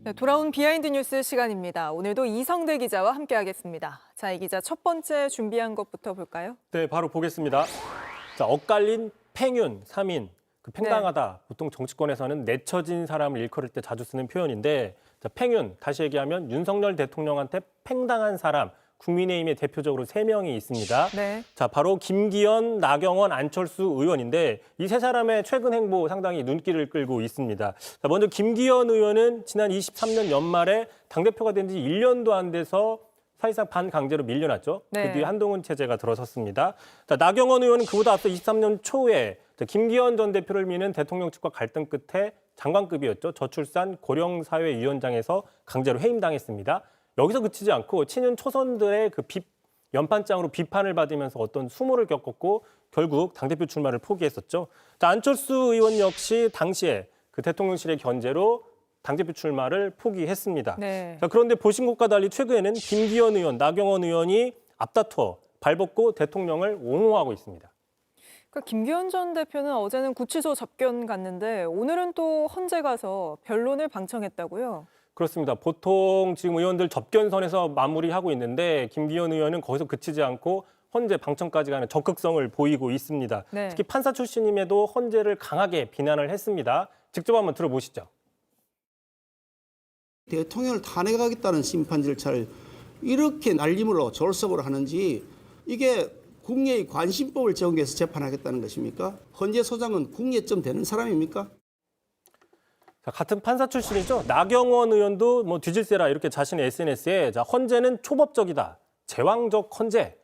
네, 돌아온 비하인드 뉴스 시간입니다. 오늘도 이성대 기자와 함께하겠습니다. 자, 이 기자 첫 번째 준비한 것부터 볼까요? 네, 바로 보겠습니다. 자, 엇갈린 팽윤, 삼인, 팽당하다. 보통 정치권에서는 내처진 사람을 일컬을 때 자주 쓰는 표현인데, 자, 팽윤, 다시 얘기하면 윤석열 대통령한테 팽당한 사람, 국민의힘에 대표적으로 3명이 있습니다. 네. 자, 바로 김기현, 나경원, 안철수 의원인데 이 세 사람의 최근 행보 상당히 눈길을 끌고 있습니다. 자, 먼저 김기현 의원은 지난 23년 연말에 당대표가 된 지 1년도 안 돼서 사실상 반강제로 밀려났죠. 네. 그 뒤에 한동훈 체제가 들어섰습니다. 자, 나경원 의원은 그보다 앞서 23년 초에 김기현 전 대표를 미는 대통령 측과 갈등 끝에 장관급이었죠. 저출산 고령사회위원장에서 강제로 해임당했습니다. 여기서 그치지 않고 친윤 초선들의 연판장으로 비판을 받으면서 어떤 수모를 겪었고 결국 당대표 출마를 포기했었죠. 자, 안철수 의원 역시 당시에 그 대통령실의 견제로 당대표 출마를 포기했습니다. 네. 자, 그런데 보신 것과 달리 최근에는 김기현 의원, 나경원 의원이 앞다퉈 발벗고 대통령을 옹호하고 있습니다. 그러니까 김기현 전 대표는 어제는 구치소 접견 갔는데 오늘은 또 헌재 가서 변론을 방청했다고요? 그렇습니다. 보통 지금 의원들 접견선에서 마무리하고 있는데 김기현 의원은 거기서 그치지 않고 헌재 방청까지 가는 적극성을 보이고 있습니다. 네. 특히 판사 출신임에도 헌재를 강하게 비난을 했습니다. 직접 한번 들어보시죠. 대통령을 탄핵하겠다는 심판 절차를 이렇게 날림으로 졸속으로 하는지 이게 국내의 관심법을 적용해서 재판하겠다는 것입니까? 헌재 소장은 국내점 되는 사람입니까? 자, 같은 판사 출신이죠. 나경원 의원도 뭐 뒤질세라 이렇게 자신의 SNS에 자, 헌재는 초법적이다. 제왕적 헌재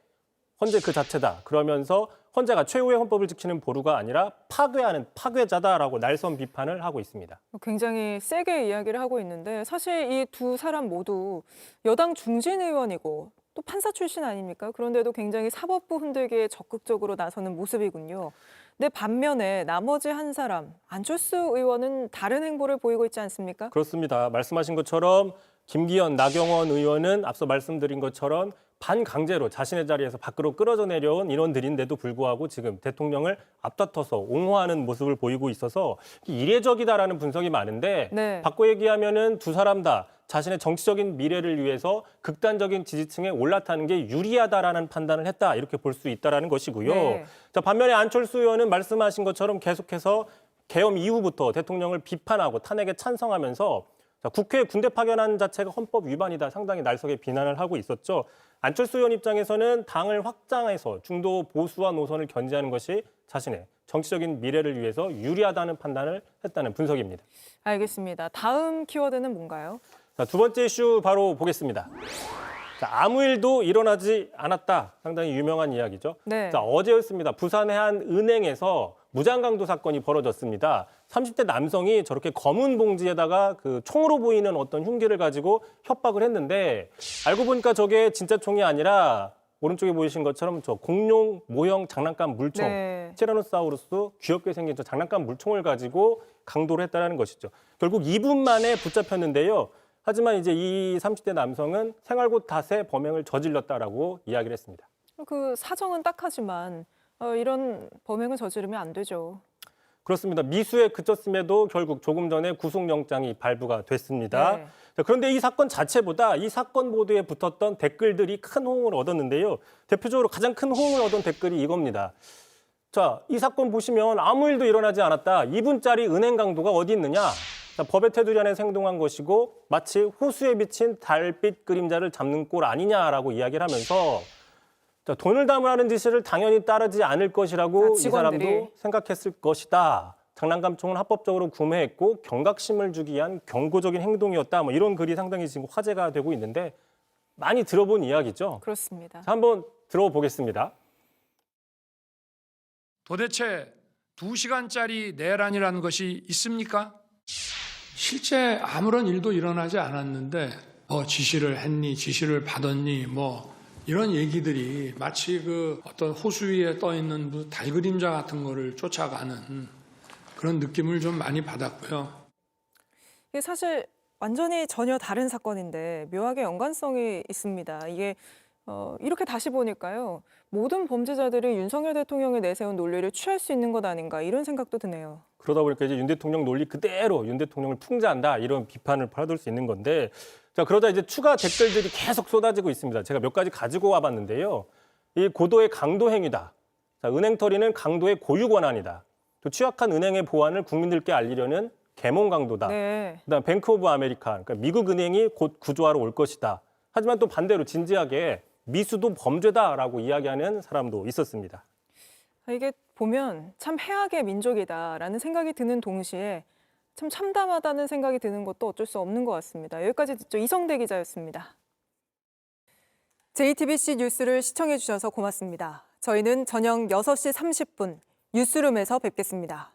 그 자체다. 그러면서 헌재가 최후의 헌법을 지키는 보루가 아니라 파괴하는 파괴자다라고 날선 비판을 하고 있습니다. 굉장히 세게 이야기를 하고 있는데 사실 이 두 사람 모두 여당 중진 의원이고 또 판사 출신 아닙니까? 그런데도 굉장히 사법부 흔들기에 적극적으로 나서는 모습이군요. 근데 반면에 나머지 한 사람, 안철수 의원은 다른 행보를 보이고 있지 않습니까? 그렇습니다. 말씀하신 것처럼 김기현, 나경원 의원은 앞서 말씀드린 것처럼 반강제로 자신의 자리에서 밖으로 끌어져 내려온 인원들인데도 불구하고 지금 대통령을 앞다퉈서 옹호하는 모습을 보이고 있어서 이례적이다라는 분석이 많은데 네. 바꿔 얘기하면은 두 사람 다 자신의 정치적인 미래를 위해서 극단적인 지지층에 올라타는 게 유리하다라는 판단을 했다 이렇게 볼 수 있다라는 것이고요. 네. 자, 반면에 안철수 의원은 말씀하신 것처럼 계속해서 계엄 이후부터 대통령을 비판하고 탄핵에 찬성하면서 자, 국회에 군대 파견한 자체가 헌법 위반이다 상당히 날석에 비난을 하고 있었죠. 안철수 의원 입장에서는 당을 확장해서 중도 보수화 노선을 견제하는 것이 자신의 정치적인 미래를 위해서 유리하다는 판단을 했다는 분석입니다. 알겠습니다. 다음 키워드는 뭔가요? 자, 두 번째 이슈 바로 보겠습니다. 자, 아무 일도 일어나지 않았다. 상당히 유명한 이야기죠. 네. 자, 어제였습니다. 부산의 한 은행에서 무장강도 사건이 벌어졌습니다. 30대 남성이 저렇게 검은 봉지에다가 그 총으로 보이는 어떤 흉기를 가지고 협박을 했는데 알고 보니까 저게 진짜 총이 아니라 오른쪽에 보이신 것처럼 저 공룡 모형 장난감 물총, 네. 티라노사우루스 귀엽게 생긴 저 장난감 물총을 가지고 강도를 했다는 것이죠. 결국 2분 만에 붙잡혔는데요. 하지만 이제 이 30대 남성은 생활고 탓에 범행을 저질렀다라고 이야기를 했습니다. 그 사정은 딱하지만 이런 범행을 저지르면 안 되죠. 그렇습니다. 미수에 그쳤음에도 결국 조금 전에 구속영장이 발부가 됐습니다. 네. 자, 그런데 이 사건 자체보다 이 사건 보도에 붙었던 댓글들이 큰 호응을 얻었는데요. 대표적으로 가장 큰 호응을 얻은 댓글이 이겁니다. 자, 이 사건 보시면 아무 일도 일어나지 않았다. 2분짜리 은행 강도가 어디 있느냐? 자, 법의 테두리 안에 생동한 것이고 마치 호수에 비친 달빛 그림자를 잡는 꼴 아니냐라고 이야기를 하면서 자, 돈을 담으라는 지시를 당연히 따르지 않을 것이라고 이 직원들이. 사람도 생각했을 것이다. 장난감총은 합법적으로 구매했고 경각심을 주기 위한 경고적인 행동이었다. 뭐 이런 글이 상당히 지금 화제가 되고 있는데 많이 들어본 이야기죠. 그렇습니다. 자, 한번 들어보겠습니다. 도대체 2시간짜리 내란이라는 것이 있습니까? 실제 아무런 일도 일어나지 않았는데 뭐 지시를 했니, 지시를 받았니, 뭐 이런 얘기들이 마치 그 어떤 호수 위에 떠 있는 무슨 달 그림자 같은 거를 쫓아가는 그런 느낌을 좀 많이 받았고요. 이게 사실 완전히 전혀 다른 사건인데 묘하게 연관성이 있습니다. 이게 이렇게 다시 보니까요. 모든 범죄자들이 윤석열 대통령이 내세운 논리를 취할 수 있는 것 아닌가 이런 생각도 드네요. 그러다 보니까 이제 윤 대통령 논리 그대로 윤 대통령을 풍자한다 이런 비판을 받을 수 있는 건데 자 그러다 이제 추가 댓글들이 계속 쏟아지고 있습니다. 제가 몇 가지 가지고 와봤는데요. 이 고도의 강도 행위다. 자, 은행 털이는 강도의 고유 권한이다. 또 취약한 은행의 보안을 국민들께 알리려는 계몽 강도다. 네. 그다음 뱅크 오브 아메리카, 그러니까 미국 은행이 곧 구조하러 올 것이다. 하지만 또 반대로 진지하게 미수도 범죄다라고 이야기하는 사람도 있었습니다. 이게 보면 참 해악의 민족이다라는 생각이 드는 동시에 참 참담하다는 생각이 드는 것도 어쩔 수 없는 것 같습니다. 여기까지 듣죠. 이성대 기자였습니다. JTBC 뉴스를 시청해 주셔서 고맙습니다. 저희는 저녁 6시 30분 뉴스룸에서 뵙겠습니다.